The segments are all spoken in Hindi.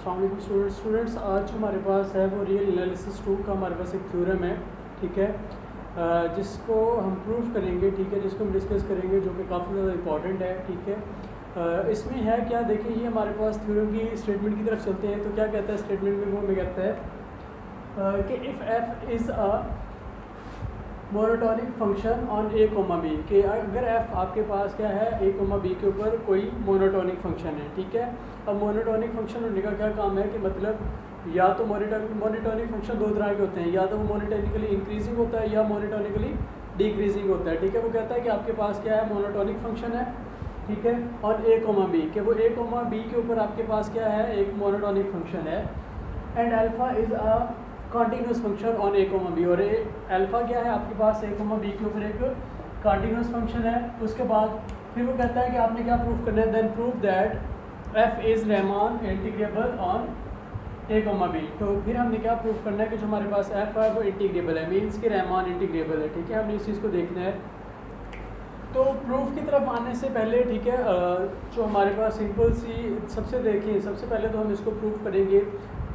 अस्सलाम वालेकुम स्टूडेंट्स, आज जो हमारे पास है वो रियल एनालिसिस 2 का हमारे पास एक थ्योरम है, ठीक है, जिसको हम प्रूफ करेंगे, ठीक है, जिसको हम डिस्कस करेंगे, जो कि काफ़ी ज़्यादा इंपॉर्टेंट है, ठीक है। इसमें है क्या, देखिए ये हमारे पास थ्योरम की स्टेटमेंट की तरफ चलते हैं। तो क्या कहता है स्टेटमेंट में, वो में कहता है कि if F is a monotonic function on A comma B, कि अगर एफ आपके पास क्या है, ए कोमा बी के ऊपर कोई मोनोटोनिक फंक्शन है, ठीक है। अब मोनोटोनिक फंक्शन होने का क्या काम है कि मतलब या तो मोनोटोनिक फंक्शन दो तरह के होते हैं, या तो वो मोनोटोनिकली इंक्रीजिंग होता है या मोनोटोनिकली डिक्रीजिंग होता है, ठीक है। वो कहता है कि आपके पास क्या है, मोनोटोनिक फंक्शन है, ठीक है, और ए कोमा बी, कि वो ए कोमा बी के ऊपर आपके पास क्या है, एक मोनोटोनिक फंक्शन है, and alpha is a continuous function on A comma B, और अल्फा क्या है आपके पास ए कोमा बी के ऊपर एक कॉन्टीन्यूस फंक्शन है। उसके बाद फिर वो कहता है कि आपने क्या प्रूफ करना है, then proof that F is Riemann integrable on A comma B. तो फिर हमने क्या प्रूफ करना है कि जो हमारे पास एफ है वो इंटीग्रेबल है, मीन्स कि रहमान इंटीग्रेबल है, ठीक है। हमने इस चीज़ को देखना है। तो प्रूफ की तरफ आने से पहले, ठीक है, जो हमारे पास सिंपल सी सबसे देखें, सबसे पहले तो हम इसको प्रूफ करेंगे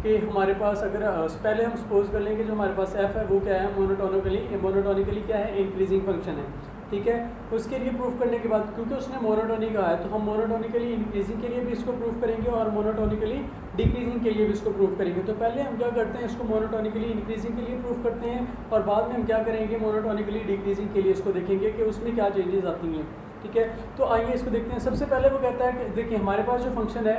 कि हमारे पास अगर पहले हम सपोज कर लेंगे जो हमारे पास एफ है वो क्या है, मोनोटोनिकली क्या है, इंक्रीजिंग फंक्शन है, ठीक है। उसके लिए प्रूफ करने के बाद, क्योंकि उसने मोनोटोनिक कहा है, तो हम मोनोटोनिकली इंक्रीजिंग के लिए भी इसको प्रूफ करेंगे और मोनोटोनिकली डिक्रीजिंग के लिए भी इसको प्रूफ करेंगे। तो पहले हम क्या करते हैं, इसको मोनोटोनिकली इंक्रीजिंग के लिए प्रूफ करते हैं, और बाद में हम क्या करेंगे, मोनोटोनिकली डिक्रीजिंग के लिए इसको देखेंगे कि उसमें क्या चेंजेस आती हैं, ठीक है। तो आइए इसको देखते हैं। सबसे पहले वो कहता है कि देखिए हमारे पास जो फंक्शन है,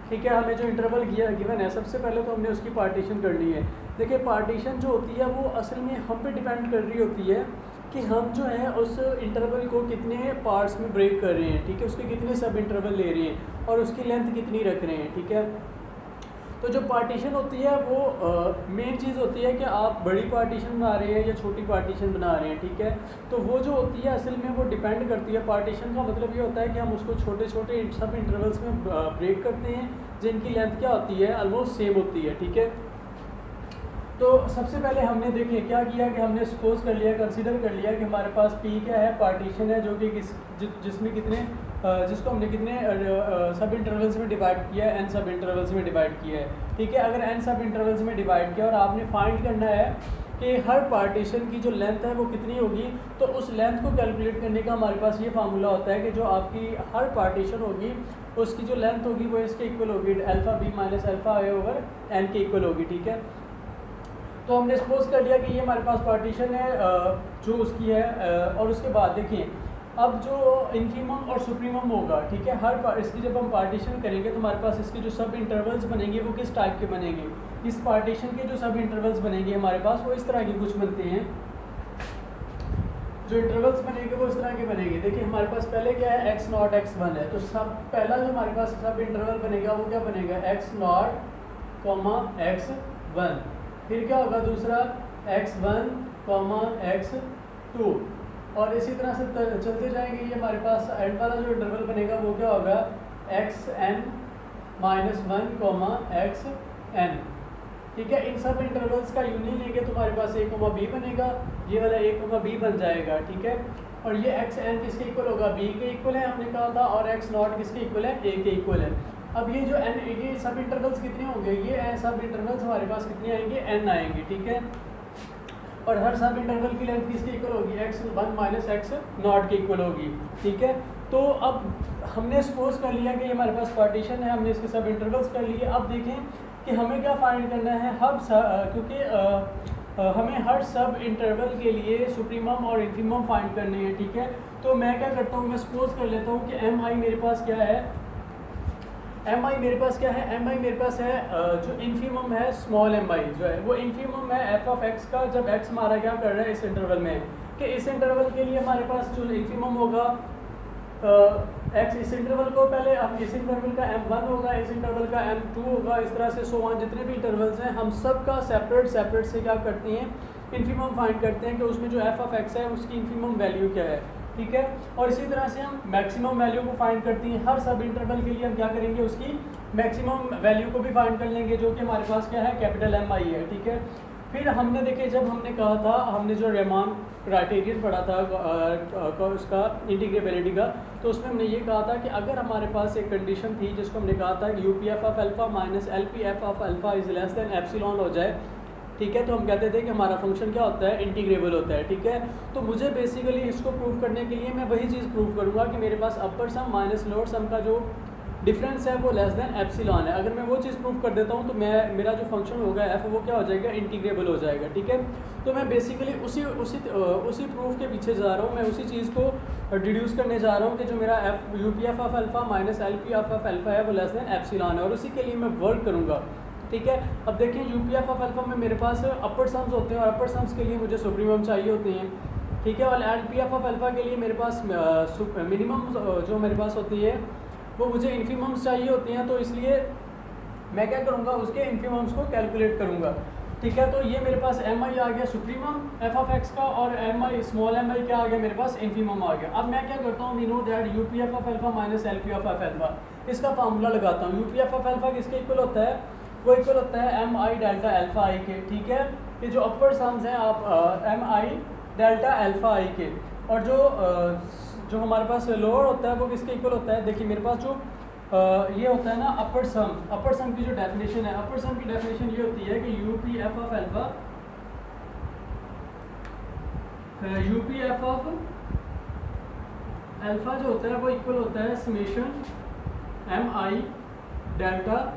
ठीक है, हमें जो इंटरवल गिवन है, सबसे पहले तो हमने उसकी पार्टीशन करनी है। देखिए पार्टीशन जो होती है वो असल में हम पे डिपेंड कर रही होती है कि हम जो है उस इंटरवल को कितने पार्ट्स में ब्रेक कर रहे हैं, ठीक है, उसके कितने सब इंटरवल ले रहे हैं और उसकी लेंथ कितनी रख रहे हैं, ठीक है। तो जो पार्टीशन होती है वो मेन चीज़ होती है कि आप बड़ी पार्टीशन बना रहे हैं या छोटी पार्टीशन बना रहे हैं, ठीक है। तो वो जो होती है असल में वो डिपेंड करती है। पार्टीशन का मतलब ये होता है कि हम उसको छोटे छोटे सब इंटरवल्स में ब्रेक करते हैं, जिनकी लेंथ क्या होती है, ऑलमोस्ट सेम होती है, ठीक है। तो सबसे पहले हमने देखिए क्या किया कि हमने सपोज कर लिया, कंसीडर कर लिया कि हमारे पास पी क्या है, पार्टीशन है, जो कि जिसमें कितने जिसको हमने कितने सब इंटरवल्स में डिवाइड किया है, एन सब इंटरवल्स में डिवाइड किया है, ठीक है। अगर एन सब इंटरवल्स में डिवाइड किया और आपने फाइंड करना है कि हर पार्टीशन की जो लेंथ है वो कितनी होगी, तो उस लेंथ को कैलकुलेट करने का हमारे पास ये फार्मूला होता है कि जो आपकी हर पार्टीशन होगी उसकी जो लेंथ होगी वो इसके इक्वल होगी, alpha B minus alpha A over N के इक्वल होगी, ठीक है। तो हमने सपोज कर लिया कि ये हमारे पास पार्टीशन है जो उसकी है, और उसके बाद देखिए अब जो इन्फीमम और सुप्रीमम होगा, ठीक है, इसकी जब हम पार्टीशन करेंगे तो हमारे पास इसके जो सब इंटरवल्स बनेंगे वो किस टाइप के बनेंगे। इस पार्टीशन के जो सब इंटरवल्स बनेंगे हमारे पास वो इस तरह के कुछ बनते हैं, जो इंटरवल्स बनेंगे वो इस तरह के बनेंगे। देखिए हमारे पास पहले क्या है, x नॉट x1 है, तो सब पहला जो हमारे पास सब इंटरवल बनेगा वो क्या बनेगा, x नॉट कॉमा x1। फिर क्या होगा दूसरा, x1 कॉमा x2, और इसी तरह से चलते जाएंगे। ये हमारे पास एंड वाला जो इंटरवल बनेगा वो क्या होगा, xn माइनस 1 कॉमा xn, ठीक है। इन सब इंटरवल्स का यूनियन लेंगे तो हमारे पास a कोमा b बनेगा, ये वाला a कोमा b बन जाएगा, ठीक है। और ये xn किसके इक्वल होगा, b के इक्वल है हमने कहा था, और x नॉट किसके इक्वल है, a के इक्वल है। अब ये जो n, ये सब इंटरवल्स कितने होंगे, ये सब इंटरवल्स हमारे पास कितने आएंगे, n आएंगे, ठीक है। और हर सब इंटरवल की लेंथ किसके इक्वल होगी, x1 माइनस x नॉट के इक्वल होगी, ठीक है। तो अब हमने सपोज कर लिया कि हमारे पास पार्टीशन है, हमने इसके सब इंटरवल्स कर लिए। अब देखें कि हमें क्या फाइंड करना है, क्योंकि हमें हर सब इंटरवल के लिए सुप्रीमम और इन्फीमम फाइंड करने हैं, ठीक है। तो मैं क्या करता हूँ, मैं सपोज कर लेता हूँ कि एम आई मेरे पास क्या है, एम आई मेरे पास क्या है, एम आई मेरे पास है जो इन्फीमम है, स्मॉल एम आई जो है वो इन्फीमम है एफ ऑफ एक्स का, जब एक्स हमारा क्या कर रहा है इस इंटरवल में, कि इस इंटरवल के लिए हमारे पास जो इन्फीमम होगा एक्स, इस इंटरवल को पहले हम इस इंटरवल का m1 होगा, इस इंटरवल का m2 होगा, इस तरह से सो ऑन जितने भी इंटरवल्स हैं हम सब का सेपरेट से क्या करते हैं, इन्फीमम फाइंड करते हैं कि उसमें जो f ऑफ x है उसकी इन्फीमम वैल्यू क्या है, ठीक है। और इसी तरह से हम मैक्सिमम वैल्यू को फाइंड करती हैं, हर सब इंटरवल के लिए हम क्या करेंगे, उसकी मैक्सिमम वैल्यू को भी फाइंड कर लेंगे, जो कि हमारे पास क्या है, कैपिटल एम आई है, ठीक है। फिर हमने देखे, जब हमने कहा था, हमने जो रेमान क्राइटेरियन पढ़ा था उसका इंटीग्रेबिलिटी का, तो उसमें हमने ये कहा था कि अगर हमारे पास एक कंडीशन थी जिसको हमने कहा था कि you P F of alpha minus L P F of alpha is less than epsilon हो जाए, ठीक है, तो हम कहते थे कि हमारा फंक्शन क्या होता है, इंटीग्रेबल होता है, ठीक है। तो मुझे बेसिकली इसको प्रूव करने के लिए मैं वही चीज़ प्रूव करूँगा कि मेरे पास अपर सम माइनस लोअर सम का जो डिफरेंस है वो लेस दैन एप्सिलॉन है। अगर मैं वो चीज़ प्रूव कर देता हूँ तो मेरा जो फंक्शन होगा एफ वो क्या हो जाएगा, इंटीग्रेबल हो जाएगा, ठीक है। तो मैं बेसिकली उसी प्रूफ के पीछे जा रहा हूँ, मैं उसी चीज़ को डिड्यूस करने जा रहा हूँ कि जो मेरा F you P F of alpha minus L P F of alpha है वो लेस दैन एप्सिलॉन है, और उसी के लिए मैं वर्क करूँगा, ठीक है। अब देखिए you P F of alpha में मेरे पास अपर सम्स होते हैं और अपर सम्स के लिए मुझे सुप्रीमम चाहिए होते हैं, ठीक है, और L P F of alpha के लिए मेरे पास मिनिमम जो मेरे पास होती है वो मुझे इन्फीमम्स चाहिए होती हैं, तो इसलिए मैं क्या करूँगा, उसके इन्फीमम्स को कैलकुलेट करूँगा, ठीक है। तो ये मेरे पास एम आई आ गया सुप्रीमम एफ ऑफ एक्स का, और एम आई स्मॉल एम आई क्या आ गया, मेरे पास इन्फीमम आ गया। अब मैं क्या करता हूँ, we know that U P F of alpha minus L P F of alpha, इसका फार्मूला लगाता हूँ। U P F of alpha किसके इक्वल होता है, वो इक्वल होता है M I delta alpha I के, ठीक है। ये जो अपर सम्स हैं आप M I delta alpha I के, और जो हमारे पास लोअर होता है वो किसके इक्वल होता है, देखिए मेरे पास जो ये होता है ना अपर सम की जो डेफिनेशन है, अपर सम की डेफिनेशन ये होती है कि you P F of alpha जो होता है वो इक्वल होता है summation M I delta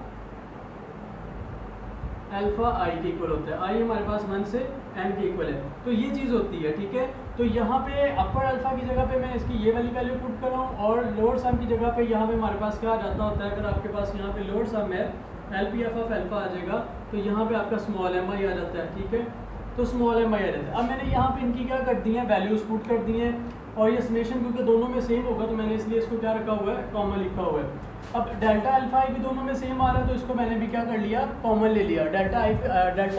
alpha I के इक्वल होता है। आई हमारे पास 1 से n के इक्वल है, तो ये चीज़ होती है, ठीक है। तो यहाँ पे अपर अल्फ़ा की जगह पे मैं इसकी ये वाली वैल्यू पुट कर रहा हूँ, और लोअर सम की जगह पे यहाँ पे हमारे पास क्या आ जाता होता है, अगर आपके पास यहाँ पे लोअर सम है L P F of alpha आ जाएगा, तो यहाँ पे आपका स्मॉल एम आई आ जाता है, ठीक है। तो स्मॉल एम आई आ जाता है। अब मैंने यहाँ पे इनकी क्या कर दी है, वैल्यूज़ पुट कर दी हैं, और ये समेशन क्योंकि दोनों में सेम होगा तो मैंने इसलिए इसको क्या रखा हुआ है, कॉमन लिखा हुआ है। अब डेल्टा अल्फ़ा आई भी दोनों में सेम आ रहा है, तो इसको मैंने भी क्या कर लिया, कॉमन ले लिया। डेल्टा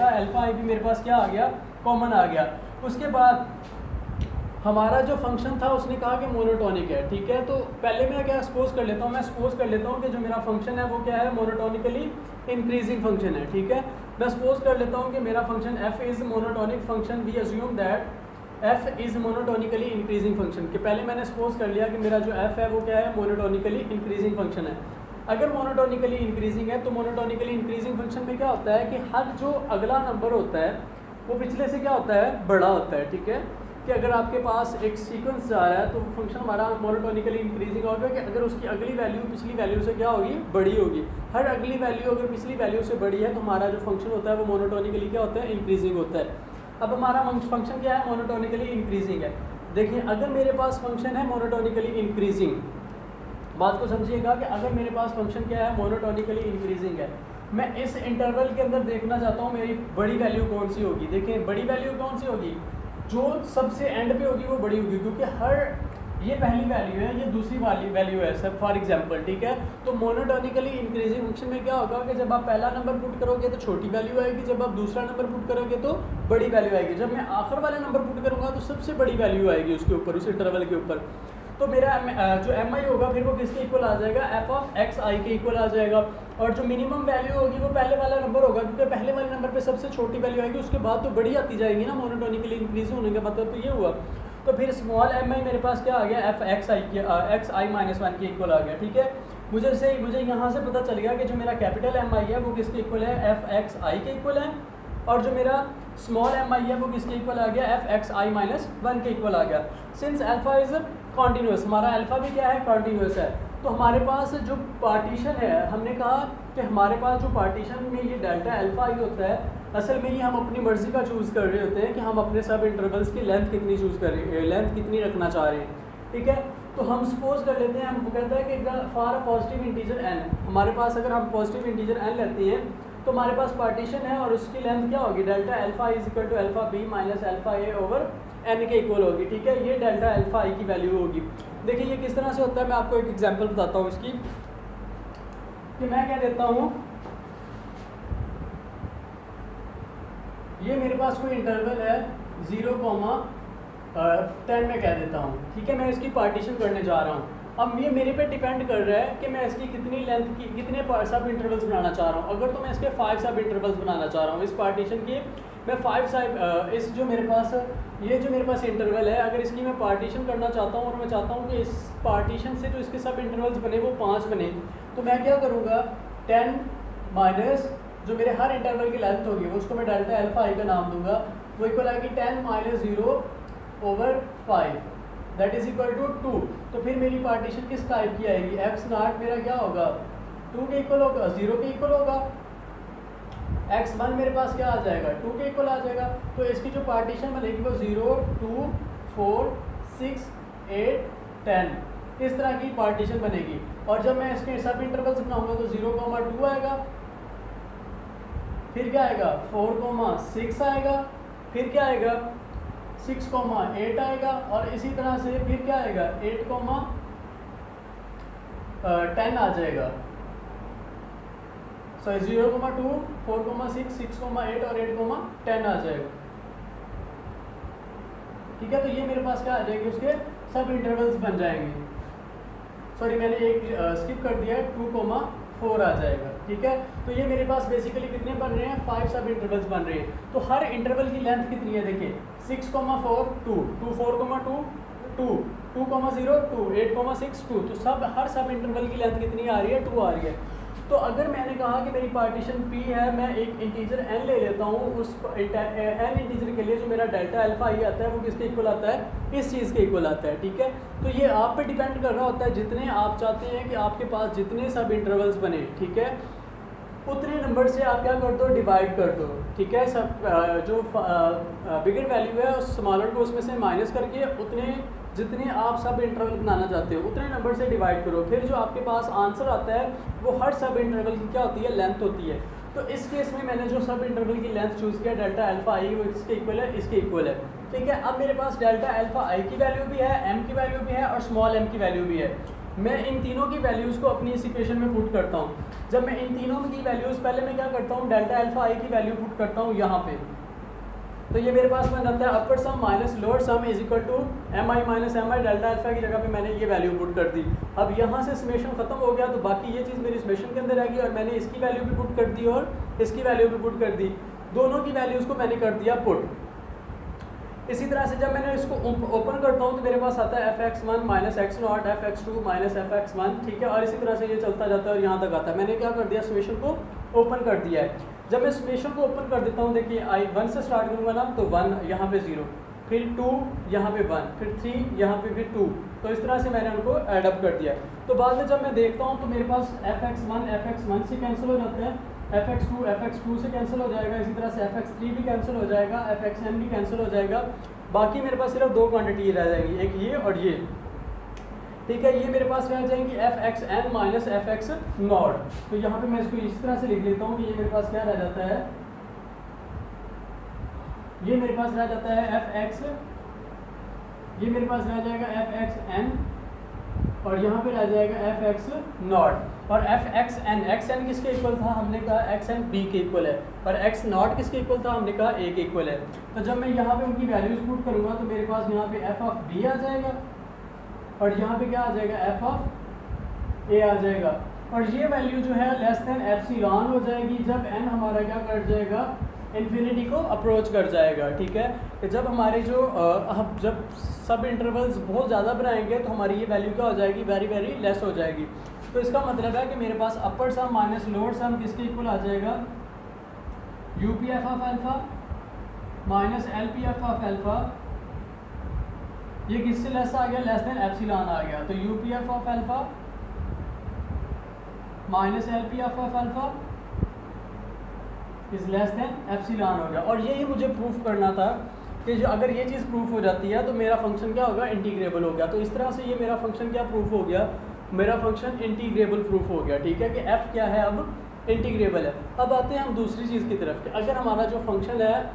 अल्फ़ा आई भी मेरे पास क्या आ गया, कॉमन आ गया। उसके बाद हमारा जो फंक्शन था उसने कहा कि मोनोटोनिक है, ठीक है। तो पहले मैं क्या सपोज कर लेता हूँ, मैं सपोज कर लेता हूँ कि जो मेरा फंक्शन है वो क्या है, मोनोटोनिकली इंक्रीजिंग फंक्शन है, ठीक है। मैं सपोज कर लेता हूँ कि मेरा function F is monotonic function, we assume that F is monotonically increasing function के पहले मैंने सपोज कर लिया कि मेरा जो एफ है वो क्या है, मोनोटोनिकली इंक्रीजिंग फंक्शन है। अगर मोनोटोनिकली इंक्रीजिंग है तो मोनोटोनिकली इंक्रीजिंग फंक्शन में क्या होता है कि हर जो अगला नंबर होता है वो पिछले से क्या होता है, बड़ा होता है, ठीक है। कि अगर आपके पास एक सीक्वेंस जा रहा है तो फंक्शन हमारा मोनोटोनिकली इंक्रीजिंग होगा कि अगर उसकी अगली वैल्यू पिछली वैल्यू से क्या होगी, बड़ी होगी। हर अगली वैल्यू अगर पिछली वैल्यू से बड़ी है तो हमारा जो फंक्शन होता है वो मोनोटोनिकली क्या होता है, इंक्रीजिंग होता है। अब हमारा फंक्शन क्या है, मोनोटोनिकली इंक्रीजिंग है। देखिए अगर मेरे पास फंक्शन है मोनोटोनिकली इंक्रीजिंग, बात को समझिएगा कि अगर मेरे पास फंक्शन क्या है, मोनोटोनिकली इंक्रीजिंग है, मैं इस इंटरवल के अंदर देखना चाहता हूँ मेरी बड़ी वैल्यू कौन सी होगी। देखिए बड़ी वैल्यू कौन सी होगी, जो सबसे एंड पे होगी वो बड़ी होगी, क्योंकि हर ये पहली वैल्यू है, ये दूसरी वाली वैल्यू है सब, फॉर एग्जांपल, ठीक है। तो मोनोटोनिकली इंक्रीजिंग फंक्शन में क्या होगा कि जब आप पहला नंबर पुट करोगे तो छोटी वैल्यू आएगी, जब आप दूसरा नंबर पुट करोगे तो बड़ी वैल्यू आएगी, जब मैं आखिर वाला नंबर पुट करूँगा तो सबसे बड़ी वैल्यू आएगी उसके ऊपर, उस इंटरवल के ऊपर। तो मेरा जो एम आई होगा फिर वो किसके इक्वल आ जाएगा, एफ ऑफ एक्स आई के इक्वल आ जाएगा। और जो मिनिमम वैल्यू होगी वो पहले वाला नंबर होगा, क्योंकि पहले वाले नंबर पे सबसे छोटी वैल्यू आएगी, उसके बाद तो बड़ी आती जाएगी ना, मोनोटोनिकली इंक्रीज होने का मतलब तो ये हुआ। तो फिर स्मॉल एम आई मेरे पास क्या आ गया, एफ एक्स आई माइनस 1 के इक्वल आ गया, ठीक है। मुझे यहाँ से पता चल गया कि जो मेरा कैपिटल एम आई है वो किसके इक्वल है, एफ एक्स आई के इक्वल है, और जो मेरा स्मॉल एम आई है वो किसके इक्वल आ गया, एफ एक्स आई माइनस 1 के इक्वल आ गया। सिंस अल्फा इज कॉन्टीन्यूस, हमारा अल्फा भी क्या है, कॉन्टीन्यूस है, तो हमारे पास जो पार्टीशन है, हमने कहा कि हमारे पास जो पार्टीशन में ये डेल्टा अल्फा आई होता है, असल में ये हम अपनी मर्ज़ी का चूज़ कर रहे होते हैं कि हम अपने सब इंटरवल्स की लेंथ कितनी चूज़ कर रहे हैं, लेंथ कितनी रखना चाह रहे हैं, ठीक है। तो हम सपोज कर लेते हैं, हम कहता है कि for a positive integer n, हमारे पास अगर हम पॉजिटिव इंटीजर n लेते हैं तो हमारे पास पार्टीशन है और उसकी लेंथ क्या होगी, delta alpha is equal to alpha B minus alpha A over n के इक्वल होगी, ठीक है। ये डेल्टा अल्फा आई की वैल्यू होगी। देखिए ये किस तरह से होता है, मैं आपको एक एग्जांपल बताता हूँ इसकी, कि मैं क्या देता हूँ, ये मेरे पास कोई इंटरवल है 0,10 में कह देता हूँ, ठीक है। मैं इसकी पार्टीशन करने जा रहा हूँ। अब ये मेरे पे डिपेंड कर रहा है कि मैं इसकी कितनी लेंथ की कितने सब इंटरवल्स बनाना चाह रहा हूँ। अगर तो मैं इसके 5 सब इंटरवल्स बनाना चाह रहा हूँ इस पार्टीशन के मैं 5 साइड इस जो मेरे पास ये जो मेरे पास इंटरवल है, अगर इसकी मैं पार्टीशन करना चाहता हूँ और मैं चाहता हूँ कि इस पार्टीशन से जो इसके सब इंटरवल्स बने वो 5 बने, तो मैं क्या करूँगा 10 माइनस जो मेरे हर इंटरवल की लेंथ होगी वो उसको मैं डेल्टा अल्फा आई का नाम दूंगा, वो इक्वल आएगी 10 minus 0/5 that is equal to 2। तो फिर मेरी पार्टीशन किस टाइप की आएगी, एक्स नॉट मेरा क्या होगा 2 के इक्वल होगा, 0 के इक्वल होगा, x1 मेरे पास क्या आ जाएगा 2 के इक्वल आ जाएगा। तो इसकी जो पार्टीशन बनेगी वो 0, 2, 4, 6, 8, 10 इस तरह की पार्टीशन बनेगी। और जब मैं इसके सब इंटरवल्स बनाऊंगा तो 0,2 आएगा, फिर क्या आएगा 4,6 आएगा, फिर क्या आएगा 6,8 आएगा, और इसी तरह से फिर क्या आएगा 8,10 आ जाएगा। सॉरी 0,2, 4,6, 6,8 और 8,10 आ जाएगा। ठीक है, तो ये मेरे पास क्या आ जाएंगे उसके सब इंटरवल्स बन जाएंगे। सॉरी मैंने एक स्किप कर दिया है, 2,4 आ जाएगा। ठीक है, तो ये मेरे पास बेसिकली कितने बन रहे हैं 5 सब इंटरवल्स बन रहे हैं। तो हर इंटरवल की लेंथ कितनी है देखिए 6,4, 2, 2, 4,2, 2, 2,0, 2, 8,6, 2। तो हर सब इंटरवल की लेंथ कितनी आ रही है 2 आ रही है। तो अगर मैंने कहा कि मेरी पार्टीशन P है, मैं एक इंटीजर n ले लेता हूँ, उस n इंटीजर के लिए जो मेरा डेल्टा अल्फा आई आता है वो किसके इक्वल आता है, इस चीज़ के इक्वल आता है। ठीक है, तो ये आप पे डिपेंड कर रहा होता है, जितने आप चाहते हैं कि आपके पास जितने सब इंटरवल्स बने, ठीक है, उतने नंबर से आप क्या कर दो डिवाइड कर दो। ठीक है, सब जो बिगर वैल्यू है उस स्मॉलर को उसमें से माइनस करके उतने जितने आप सब इंटरवल बनाना चाहते हो उतने नंबर से डिवाइड करो, फिर जो आपके पास आंसर आता है वो हर सब इंटरवल की क्या होती है लेंथ होती है। तो इस केस में मैंने जो सब इंटरवल की लेंथ चूज़ किया डेल्टा अल्फा आई वो इसके इक्वल है, इसके इक्वल है। ठीक है, अब मेरे पास डेल्टा अल्फा आई की वैल्यू भी है, एम की वैल्यू भी है और स्मॉल एम की वैल्यू भी है। मैं इन तीनों की वैल्यूज़ को अपनी इस इक्वेशन में पुट करता हूँ। जब मैं इन तीनों की वैल्यूज़ पहले मैं क्या करता हूँ डेल्टा अल्फा आई की वैल्यू पुट करता हूँ यहाँ पे, तो ये मेरे पास बन जाता है upper sum minus lower sum is equal to M I minus M I. Delta alpha की जगह पे मैंने ये वैल्यू पुट कर दी। अब यहाँ से समेशन खत्म हो गया, तो बाकी ये चीज़ मेरी समेशन के अंदर आएगी और मैंने इसकी वैल्यू भी पुट कर दी और इसकी वैल्यू भी पुट कर दी, दोनों की वैल्यूज़ को मैंने कर दिया पुट। इसी तरह से जब मैंने इसको ओपन करता हूँ तो मेरे पास आता है fx1 minus x not fx2 minus fx1। ठीक है, और इसी तरह से ये चलता जाता है और यहाँ तक आता है। मैंने क्या कर दिया समेशन को ओपन कर दिया है। जब मैं समेशन को ओपन कर देता हूँ देखिए आई 1 से स्टार्ट करूँगा ना, तो 1 यहाँ पे 0, फिर 2 यहाँ पे 1, फिर 3 यहाँ पे फिर 2। तो इस तरह से मैंने उनको एडअप कर दिया। तो बाद में जब मैं देखता हूँ तो मेरे पास fx1 से कैंसिल हो जाता है, fx2 से कैंसिल हो जाएगा, इसी तरह से fx3 भी कैंसिल हो जाएगा, fxn भी कैंसिल हो जाएगा। बाकी मेरे पास सिर्फ दो क्वांटिटी रह जाएंगी, एक ये और ये। ठीक है, ये मेरे पास रह जाएंगी fxn माइनस fx नॉट। तो यहाँ पे मैं इसको इस तरह से लिख लेता हूँ कि ये मेरे पास क्या रह जाता है, ये मेरे पास रह जाता है fx, ये मेरे पास रह जाएगा fxn और यहाँ पे रह जाएगा fx नॉट। और fxn, xn किसके इक्वल था, हमने कहा xn b के इक्वल है, और x नॉट किसके इक्वल था, हमने कहा a के इक्वल है। तो जब मैं यहाँ पे उनकी वैल्यूज पुट करूँगा तो मेरे पास यहाँ पे f ऑफ b आ जाएगा और यहाँ पे क्या आ जाएगा f ऑफ a आ जाएगा। और ये वैल्यू जो है लेस देन एप्सिलॉन हो जाएगी जब n हमारा क्या कर जाएगा इन्फिनिटी को अप्रोच कर जाएगा। ठीक है, कि जब हमारे जो हम जब सब इंटरवल्स बहुत ज़्यादा बनाएंगे तो हमारी ये वैल्यू क्या हो जाएगी, वेरी वेरी लेस हो जाएगी। तो इसका मतलब है कि मेरे पास अपर सम माइनस लोअर सम किसके इक्वल आ जाएगा, you P F of alpha minus L P F of alpha. ये किससे लेस आ गया, लेस देन एप्सिलॉन आ गया। तो you P F of alpha minus L P F of alpha is less than epsilon हो गया। और यही मुझे प्रूफ करना था कि जो अगर ये चीज़ प्रूफ हो जाती है तो मेरा फंक्शन क्या होगा, इंटीग्रेबल हो गया। तो इस तरह से ये मेरा फंक्शन क्या प्रूफ हो गया, मेरा फंक्शन इंटीग्रेबल प्रूफ हो गया। ठीक है, कि f क्या है अब इंटीग्रेबल है। अब आते हैं हम दूसरी चीज़ की तरफ कि अगर हमारा जो फंक्शन है,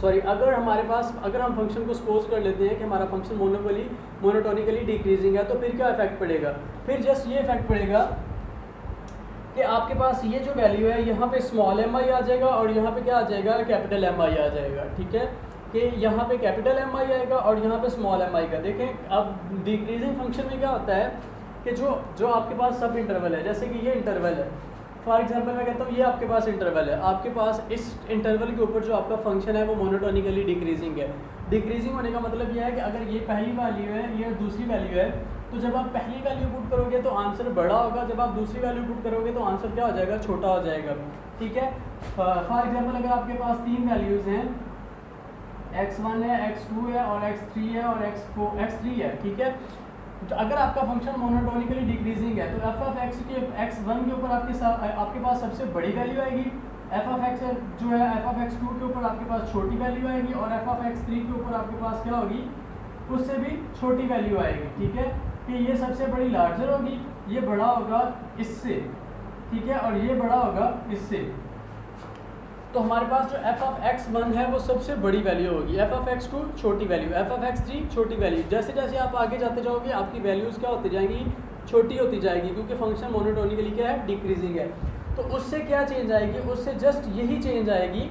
सॉरी अगर हमारे पास अगर हम फंक्शन को सपोज कर लेते हैं कि हमारा फंक्शन मोनोटोनिकली डिक्रीजिंग है, तो फिर क्या इफेक्ट पड़ेगा, फिर जस्ट ये इफेक्ट पड़ेगा कि आपके पास ये जो वैल्यू है यहाँ पे स्मॉल एम आई आ जाएगा और यहाँ पे क्या आ जाएगा, कैपिटल एम आई आ जाएगा। ठीक है, कि यहाँ पे कैपिटल एम आई आएगा और यहाँ पे स्मॉल एम आई का। देखें अब डिक्रीजिंग फंक्शन में क्या होता है कि जो आपके पास सब इंटरवल है, जैसे कि ये इंटरवल है, फॉर एग्जांपल मैं कहता हूँ ये आपके पास इंटरवल है, आपके पास इस इंटरवल के ऊपर जो आपका फंक्शन है वो मोनोटोनिकली डिक्रीजिंग है। डिक्रीजिंग होने का मतलब यह है कि अगर ये पहली वैल्यू है, ये दूसरी वैल्यू है, तो जब आप पहली वैल्यू पुट करोगे तो आंसर बड़ा होगा, जब आप दूसरी वैल्यू पुट करोगे तो आंसर क्या हो जाएगा, छोटा हो जाएगा। ठीक है, फॉर एग्जांपल अगर आपके पास तीन वैल्यूज़ हैं, x1 है, x2 है और x3 है और x3 है, ठीक है, तो अगर आपका फंक्शन मोनोटोनिकली डिक्रीजिंग है तो f ऑफ x के x1 के ऊपर आपके पास सबसे बड़ी वैल्यू आएगी, f ऑफ x जो है f ऑफ x2 के ऊपर आपके पास छोटी वैल्यू आएगी और f ऑफ x3 के ऊपर आपके पास क्या होगी, उससे भी छोटी वैल्यू आएगी। ठीक है, कि ये सबसे बड़ी लार्जर होगी, ये बड़ा होगा इससे, ठीक है, और ये बड़ा होगा इससे। तो हमारे पास जो f ऑफ x1 है वो सबसे बड़ी वैल्यू होगी, f ऑफ x2 छोटी वैल्यू, f ऑफ x3 छोटी वैल्यू। जैसे जैसे आप आगे जाते जाओगे आपकी वैल्यूज़ क्या होती जाएंगी, छोटी होती जाएगी, क्योंकि फंक्शन मोनोटोनिकली क्या है, डिक्रीजिंग है। तो उससे क्या चेंज आएगी, उससे जस्ट यही चेंज आएगी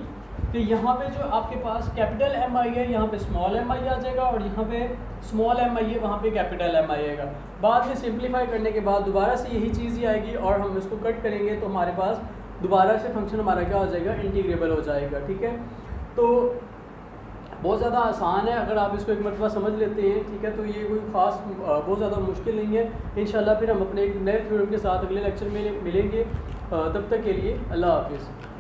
कि यहाँ पे जो आपके पास कैपिटल mi है यहाँ पे स्मॉल mi आ जाएगा और यहाँ पे स्मॉल mi है वहाँ पे कैपिटल mi आएगा। बाद में सिंप्लीफाई करने के बाद दोबारा से यही चीज़ ही आएगी और हम इसको कट करेंगे तो हमारे पास दोबारा से फंक्शन हमारा क्या हो जाएगा, इंटीग्रेबल हो जाएगा। ठीक है, तो बहुत ज़्यादा आसान है, अगर आप इसको एक मरतबा समझ लेते हैं, ठीक है, तो ये कोई ख़ास बहुत ज़्यादा मुश्किल नहीं है। इंशाल्लाह फिर हम अपने एक नए थ्योरम के साथ अगले लेक्चर में मिलेंगे। तब तक के लिए अल्लाह हाफिज़।